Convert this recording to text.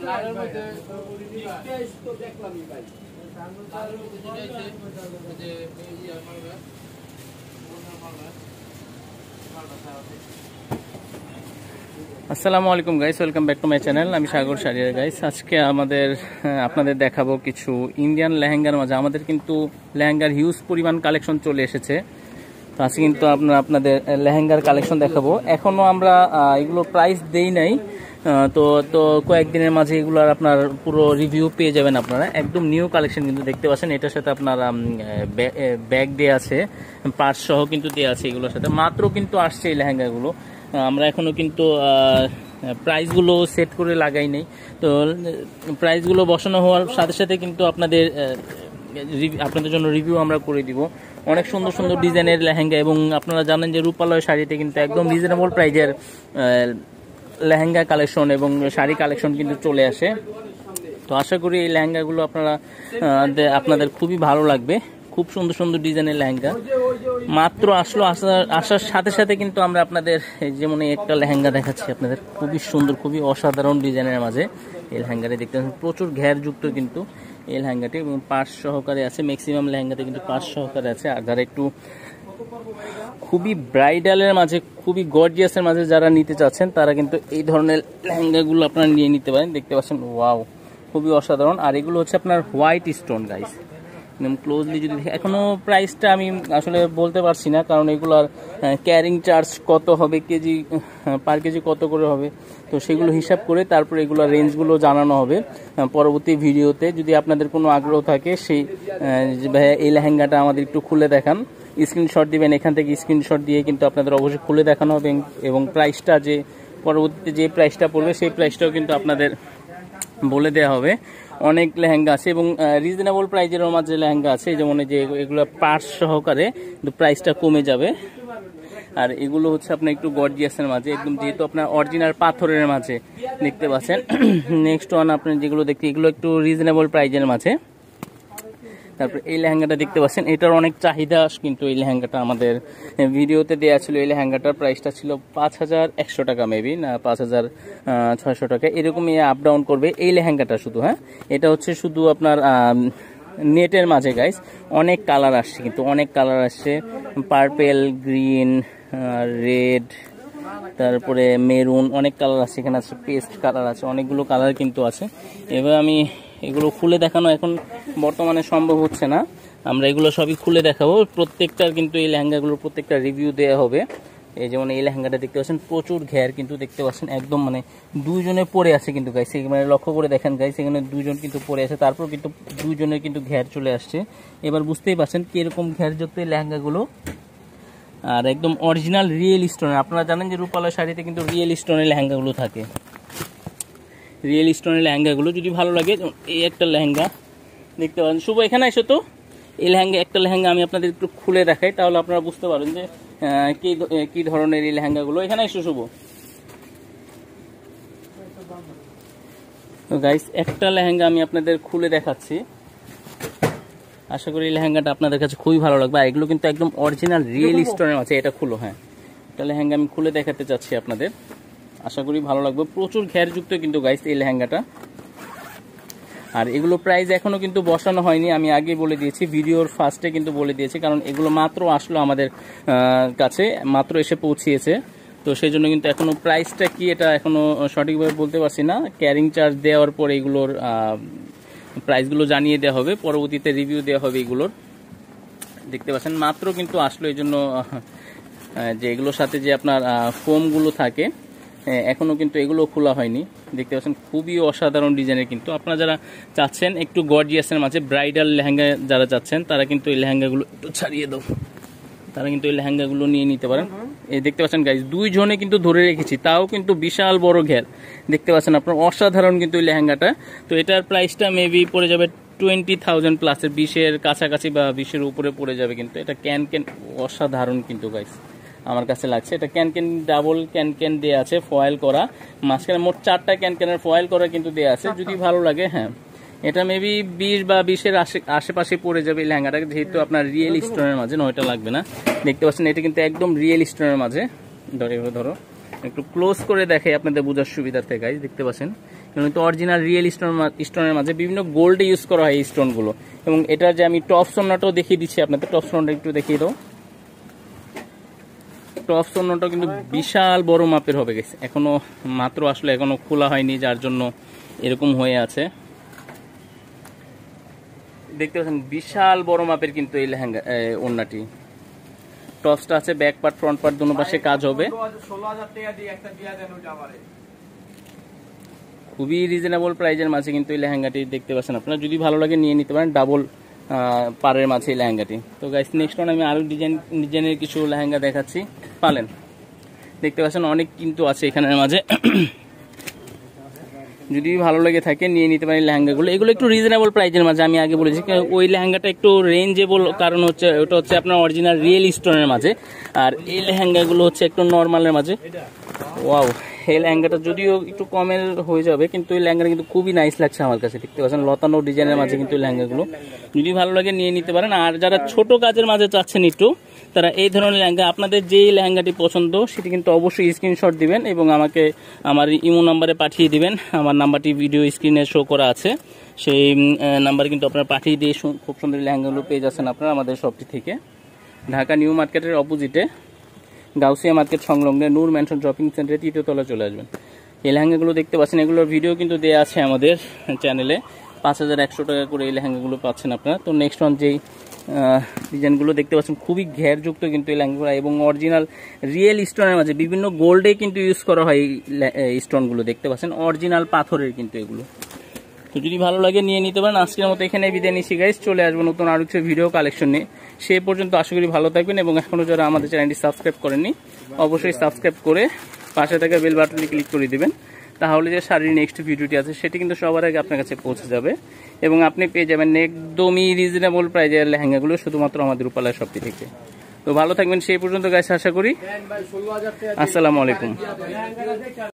আসসালামু আলাইকুম guys, welcome back to my channel. আমি সাগর শাড়িয়ার গাইস। আজকে আপনাদের দেখাবো কিছু ইন্ডিয়ান লেহেঙ্গার মাঝে। আমাদের কিন্তু লেহেঙ্গার হিউজ পরিমাণ কালেকশন চলে এসেছে। তো আজকে কিন্তু আপনাদের লেহেঙ্গার কালেকশন দেখাবো। এখনো আমরা এগুলো প্রাইস দেই নাই, তো তো কয়েকদিনের মাঝে এগুলোর আপনার পুরো রিভিউ পেয়ে যাবেন আপনারা। একদম নিউ কালেকশন কিন্তু দেখতে পাচ্ছেন। এটার সাথে আপনার ব্যাগ দেওয়া আছে, পার্স সহ কিন্তু দেওয়া আছে এগুলোর সাথে। মাত্র কিন্তু আসছে এই লেহেঙ্গাগুলো। আমরা এখনো কিন্তু প্রাইসগুলো সেট করে লাগাই নেই। তো প্রাইসগুলো বসানো হওয়ার সাথে সাথে কিন্তু আপনাদের জন্য রিভিউ আমরা করে দিব। অনেক সুন্দর সুন্দর ডিজাইনের লেহেঙ্গা, এবং আপনারা জানেন যে রূপালয় শাড়িতে কিন্তু একদম রিজনেবল প্রাইজের লেহেঙ্গা কালেকশন এবং শাড়ি কালেকশন কিন্তু চলে আসে। তো আশা করি এই লেহেঙ্গাগুলো আপনাদের খুবই ভালো লাগবে। খুব সুন্দর সুন্দর ডিজাইনের লেহেঙ্গা মাত্র আসার সাথে সাথে কিন্তু আমরা আপনাদের যেমন একটা লেহেঙ্গা দেখাচ্ছি আপনাদের, খুবই সুন্দর, খুবই অসাধারণ ডিজাইনের মাঝে এই লেহেঙ্গাটি দেখতে পাচ্ছেন। প্রচুর ঘেরযুক্ত কিন্তু এই লেহেঙ্গাটি, এবং পার্স সহকারে আছে। ম্যাক্সিমাম লেহেঙ্গাতে কিন্তু পার্স সহকারে আছে। আর যারা একটু খুবই ব্রাইডালের মাঝে, খুবই গর্জিয়াসের মাঝে যারা নিতে চাচ্ছেন, তারা কিন্তু এই ধরনের লেহেঙ্গাগুলো আপনারা নিয়ে নিতে পারেন। দেখতে পাচ্ছেন, ওয়াও, খুবই অসাধারণ। আর এগুলো হচ্ছে আপনার হোয়াইট স্টোন গাইস। ক্লোজলি যদি দেখি, এখনো প্রাইসটা আমি আসলে বলতে পারছি না, কারণ এগুলোর ক্যারিং চার্জ কত হবে, পার কেজি কত করে হবে, তো সেগুলো হিসাব করে তারপরে এগুলোর রেঞ্জগুলো জানানো হবে পরবর্তী ভিডিওতে। যদি আপনাদের কোনো আগ্রহ থাকে সেই ভাইয়া এই লেহেঙ্গাটা আমাদের একটু খুলে দেখান, স্ক্রিনশট দিবেন। এখান থেকে স্ক্রিনশট দিয়ে কিন্তু আপনাদের অবশ্যই খুলে দেখানো হবে, এবং প্রাইসটা যে পরবর্তীতে যে প্রাইসটা পড়বে সেই প্রাইসটাও কিন্তু আপনাদের বলে দেওয়া হবে। অনেক লেহেঙ্গা আছে এবং রিজনেবল প্রাইজের মাঝে লেহেঙ্গা আছে, যেমন যে এগুলো পার্স সহকারে কিন্তু প্রাইসটা কমে যাবে। আর এগুলো হচ্ছে আপনার একটু গর্জিয়াসের মাঝে, একদম যেহেতু আপনার অরিজিনাল পাথরের মাঝে দেখতে পাচ্ছেন। নেক্সট ওয়ান আপনি যেগুলো দেখতে, এগুলো একটু রিজনেবল প্রাইজের মাঝে। তারপরে এই লেহেঙ্গাটা দেখতে পাচ্ছেন, এটার অনেক চাহিদা কিন্তু। এই লেহেঙ্গাটা আমাদের ভিডিওতে দেওয়া ছিল। এই লেহেঙ্গাটার প্রাইসটা ছিল 5100 টাকা, মেবি না 5600 টাকা, এরকমই আপ ডাউন করবে এই লেহেঙ্গাটা শুধু। হ্যাঁ, এটা হচ্ছে শুধু আপনার নেটের মাঝে গাইস। অনেক কালার আসছে কিন্তু, অনেক কালার আসছে। পার্পেল, গ্রিন, রেড, তারপরে মেরুন, অনেক কালার আছে এখানে। আছে পেস্ট কালার আছে, অনেকগুলো কালার কিন্তু আছে। এবার আমি এগুলো খুলে দেখানো এখন বর্তমানে সম্ভব হচ্ছে না, আমরা এগুলো সবই খুলে দেখাবো। প্রত্যেকটার কিন্তু এই লেহেঙ্গাগুলোর প্রত্যেকটা রিভিউ দেওয়া হবে। এই যেমন এই লেহেঙ্গাটা দেখতে পাচ্ছেন, প্রচুর ঘের কিন্তু দেখতে পাচ্ছেন, একদম মানে দুইজনে পরে আছে কিন্তু গাইস। মানে লক্ষ্য করে দেখেন গাইস, এখানে দুইজন কিন্তু পরে আছে, তারপর কিন্তু দুইজনের কিন্তু ঘের চলে আসছে। এবার বুঝতেই পারছেন কিরকম ঘেরযুক্ত এই লেহেঙ্গাগুলো। আর একদম অরিজিনাল রিয়েল স্টোনের, আপনারা জানেন যে রূপালয় শাড়িতে কিন্তু রিয়েল স্টোনের লেহেঙ্গাগুলো থাকে। রিয়েল স্টোনের লেহেঙ্গাগুলো যদি ভালো লাগে, এই একটা লেহেঙ্গা দেখতে পারেন। শুভ, এখানে এসো তো। এই একটা লেহেঙ্গা আমি আপনাদের একটু খুলে দেখাই, তাহলে আপনারা বুঝতে পারেন যে কি ধরনের এই লেহেঙ্গাগুলো। এখানে এসো শুভ। তো গাইস, একটা লেহেঙ্গা আমি আপনাদের খুলে দেখাচ্ছি। আশা করি এই লেহেঙ্গাটা আপনাদের কাছে খুবই ভালো লাগবে। আর এগুলো কিন্তু একদম অরিজিনাল রিয়েল স্টোনের আছে। এটা খুলো। হ্যাঁ, একটা লেহেঙ্গা আমি খুলে দেখাতে চাচ্ছি আপনাদের, আশা করি ভালো লাগবে। প্রচুর ঘেরযুক্ত কিন্তু গাইস এই লেহেঙ্গাটা। আর এগুলো প্রাইস এখনো কিন্তু বসানো হয়নি, আমি আগে বলে দিয়েছি, ভিডিওর ফার্স্টে কিন্তু বলে দিয়েছি, কারণ এগুলো মাত্র আসলো আমাদের কাছে, মাত্র এসে পৌঁছিয়েছে। তো সেই জন্য কিন্তু এখনো প্রাইসটা কি এটা এখনো সঠিকভাবে বলতে পারছি না। ক্যারিং চার্জ দেওয়ার পর এগুলোর প্রাইসগুলো জানিয়ে দেওয়া হবে, পরবর্তীতে রিভিউ দেওয়া হবে এগুলোর। দেখতে পাচ্ছেন মাত্র কিন্তু আসলো। এই জন্য যে এগুলোর সাথে যে আপনার ফোমগুলো থাকে, এখনো কিন্তু এগুলো খোলা হয়নি। দেখতে পাচ্ছেন খুবই অসাধারণ ডিজাইনের কিন্তু। আপনারা যারা চাচ্ছেন একটু গর্জিয়াসের মাঝে ব্রাইডাল লেহেঙ্গা যারা চাচ্ছেন, তারা কিন্তু এই লেহেঙ্গাগুলো একটু ছাড়িয়ে দাও, তারা কিন্তু এই লেহেঙ্গাগুলো নিয়ে নিতে পারেন। এই দেখতে পাচ্ছেন গাইজ, দুইজনে কিন্তু ধরে রেখেছি, তাও কিন্তু বিশাল বড় ঘের দেখতে পাচ্ছেন আপনার। অসাধারণ কিন্তু এই লেহেঙ্গাটা। তো এটার প্রাইসটা মেবি পড়ে যাবে 20,000 প্লাসের, 20-এর কাছাকাছি বা 20-এর উপরে পড়ে যাবে কিন্তু। এটা ক্যান অসাধারণ কিন্তু গাইজ, আমার কাছে লাগছে। এটা ক্যান ডাবল ক্যান দেওয়া আছে, ফয়েল করা, মাঝখানে মোট 4টা ক্যানের ফয়েল করা কিন্তু দেওয়া আছে। যদি ভালো লাগে, হ্যাঁ, এটা মেবি 20 বা 20-এর আশেপাশে পড়ে যাবে এই লেহেঙ্গাটা, যেহেতু আপনার রিয়েল স্টোনের মাঝে। নয়টা লাগবে না। দেখতে পাচ্ছেন এটা কিন্তু একদম রিয়েল স্টোনের মাঝে। ধরো একটু ক্লোজ করে দেখাই আপনাদের বোঝার সুবিধার্থে গাইজ। দেখতে পাচ্ছেন কিন্তু অরিজিনাল রিয়েল স্টোনের মাঝে বিভিন্ন গোল্ডে ইউজ করা হয় এই স্টোনগুলো। এবং এটার যে আমি টপ সোনাটাও দেখিয়ে দিচ্ছি আপনাদের, টপ সোনাটা একটু দেখিয়ে দাও। টপ সোনাটা কিন্তু বিশাল বড় মাপের হবে গেছে, এখনো মাত্র আসলে এখনো খোলা হয়নি, যার জন্য এরকম হয়ে আছে। দেখতে পাচ্ছেন বিশাল বড় মাপের কিন্তু এই লেহেঙ্গা ওড়নাটি। টপসটা আছে, ব্যাক পার্ট ফ্রন্ট পার্ট দুটো পাশে কাজ হবে। খুবই রিজনেবল প্রাইজের মাঝে কিন্তু এই লেহেঙ্গাটি দেখতে পাচ্ছেন আপনারা, যদি ভালো লাগে নিয়ে নিতে পারেন। ডাবল পাড়ের মাঝে এই লেহেঙ্গাটি। তো গাইস নেক্সট ওয়ান আমি আরো ডিজাইনের কিছু লেহেঙ্গা দেখাচ্ছি। পালেন দেখতে পাচ্ছেন অনেক কিন্তু আছে এখানের মাঝে, যদি ভালো লেগে থাকে নিয়ে নিতে পারেন লেহেঙ্গাগুলো। এগুলো একটু রিজনেবল প্রাইজের মাঝে, আমি আগে বলেছি ওই লেহেঙ্গাটা একটু রেঞ্জেবল, কারণ হচ্ছে ওটা হচ্ছে আপনার অরিজিনাল রিয়েল স্টোনের মাঝে, আর এই লেহেঙ্গাগুলো হচ্ছে একটু নর্মালের মাঝে। ওয়াও, এই লেহেঙ্গাটা যদিও একটু কমের হয়ে যাবে, কিন্তু এই লেহেঙ্গাটা কিন্তু খুবই নাইস লাগছে আমার কাছে। দেখতে পাচ্ছেন লতানো ডিজাইনের মাঝে কিন্তু এই লেহেঙ্গাগুলো, যদি ভালো লাগে নিয়ে নিতে পারেন। আর যারা ছোট কাজের মাঝে চাচ্ছেন একটু, তারা এই ধরনের লেহেঙ্গা, আপনাদের যেই লেহেঙ্গাটি পছন্দ সেটি কিন্তু অবশ্যই স্ক্রিনশট দিবেন এবং আমাকে আমার ইমো নাম্বারে পাঠিয়ে দিবেন। আমার নাম্বারটি ভিডিও স্ক্রিনে শো করা আছে, সেই নাম্বারে কিন্তু আপনারা পাঠিয়ে দিয়ে খুব সুন্দর লেহেঙ্গাগুলো পেয়ে যাচ্ছেন আপনারা আমাদের শপটি থেকে। ঢাকা নিউ মার্কেটের অপোজিটে গাউসিয়া মার্কেট সংলগ্নে নূর ম্যানশন শপিং সেন্টারে 3য় তলায় চলে আসবেন। এই লেহেঙ্গাগুলো দেখতে পাচ্ছেন, এগুলোর ভিডিও কিন্তু দেওয়া আছে আমাদের চ্যানেলে। 5100 টাকা করে এই লেহেঙ্গাগুলো পাচ্ছেন আপনারা। তো নেক্সট ওয়ান যেই ডিজাইনগুলো দেখতে পাচ্ছেন খুবই ঘেরযুক্ত কিন্তু এই লেহেঙ্গাগুলো, এবং অরিজিনাল রিয়েল স্টোনের মাঝে বিভিন্ন গোল্ডে কিন্তু ইউজ করা হয় এই স্টোনগুলো। দেখতে পাচ্ছেন অরিজিনাল পাথরের কিন্তু এগুলো। তো যদি ভালো লাগে নিয়ে নিতে পারেন। আজকের মতো এখানে বিদায় নিচ্ছি গাইস, চলে আসবো নতুন আরো কিছু ভিডিও কালেকশন নিয়ে। সে পর্যন্ত আশা করি ভালো থাকবেন, এবং এখনো যারা আমাদের চ্যানেলটি সাবস্ক্রাইব করেননি অবশ্যই সাবস্ক্রাইব করে পাশে থাকা বেল বাটনে ক্লিক করে দিবেন, তাহলে যে শাড়ির নেক্সট ভিডিওটি আছে সেটি কিন্তু সবার আগে আপনার কাছে পৌঁছে যাবে, এবং আপনি পেয়ে যাবেন একদমই রিজনেবল প্রাইজের লেহেঙ্গাগুলো শুধুমাত্র আমাদের রূপালয় শপটি থেকে। তো ভালো থাকবেন সেই পর্যন্ত গাইস, আশা করি। আসসালামু আলাইকুম।